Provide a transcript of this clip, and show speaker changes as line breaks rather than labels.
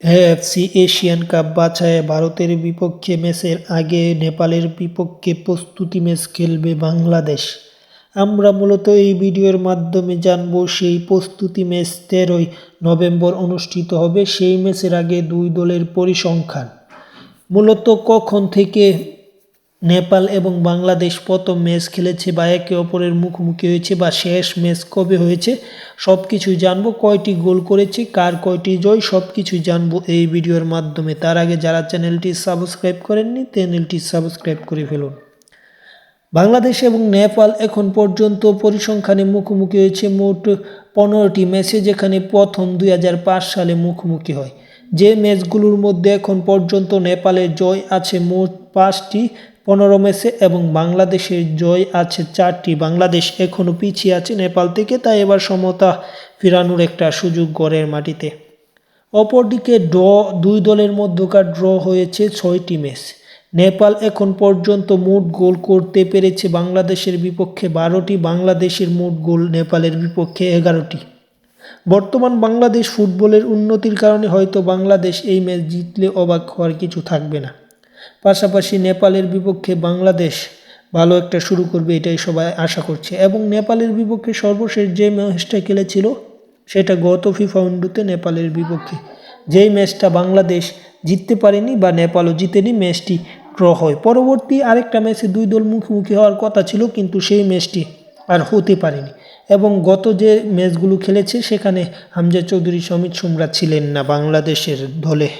AFC Asian cup বাছাইয়ে ভারতের বিপক্ষে ম্যাচের আগে নেপালের বিপক্ষে প্রস্তুতি ম্যাচ খেলবে বাংলাদেশ। আমরা মূলত এই ভিডিওর মাধ্যমে জানব সেই প্রস্তুতি ম্যাচ 13ই নভেম্বর অনুষ্ঠিত হবে। সেই ম্যাচের আগে দুই দলের পরিসংখ্যান, মূলত কখন থেকে নেপাল এবং বাংলাদেশ প্রথম ম্যাচ খেলেছে বা একে অপরের মুখোমুখি হয়েছে বা শেষ ম্যাচ কবে হয়েছে, সব কিছুই জানবো। কয়টি গোল করেছে, কার কয়টি জয়, সব কিছুই জানবো এই ভিডিওর মাধ্যমে। তার আগে যারা চ্যানেলটি সাবস্ক্রাইব করেননি, চ্যানেলটি সাবস্ক্রাইব করে ফেলুন। বাংলাদেশ এবং নেপাল এখন পর্যন্ত পরিসংখ্যানে মুখোমুখি হয়েছে মোট 15টি ম্যাচে, যেখানে প্রথম 2005 সালে মুখোমুখি হয়। যে ম্যাচগুলোর মধ্যে এখন পর্যন্ত নেপালের জয় আছে মোট 5টি 15 ম্যাচে এবং বাংলাদেশের জয় আছে 4টি। বাংলাদেশ এখনও পিছিয়ে আছে নেপাল থেকে, তাই এবার সমতা ফেরানোর একটা সুযোগ গড়ের মাটিতে। অপরদিকে দুই দলের মধ্যকার ড্র হয়েছে 6টি ম্যাচ। নেপাল এখন পর্যন্ত মোট গোল করতে পেরেছে বাংলাদেশের বিপক্ষে 12টি, বাংলাদেশের মোট গোল নেপালের বিপক্ষে 11টি। বর্তমান বাংলাদেশ ফুটবলের উন্নতির কারণে হয়তো বাংলাদেশ এই ম্যাচ জিতলে অবাক হওয়ার কিছু থাকবে না। পাশাপাশি নেপালের বিপক্ষে বাংলাদেশ ভালো একটা শুরু করবে, এটাই সবাই আশা করছে। এবং নেপালের বিপক্ষে সর্বশেষ যে ম্যাচটা খেলেছিল সেটা গত ফিফা উইন্ডোতে নেপালের বিপক্ষে, যেই ম্যাচটা বাংলাদেশ জিততে পারেনি বা নেপালও জিতেনি, ম্যাচটি ড্র হয়। পরবর্তী আরেকটা ম্যাচে দুই দল মুখোমুখি হওয়ার কথা ছিল, কিন্তু সেই ম্যাচটি আর হতে পারেনি। এবং গত যে ম্যাচগুলো খেলেছে সেখানে হামজা চৌধুরী, সমিত সোমরা ছিলেন না বাংলাদেশের দলে।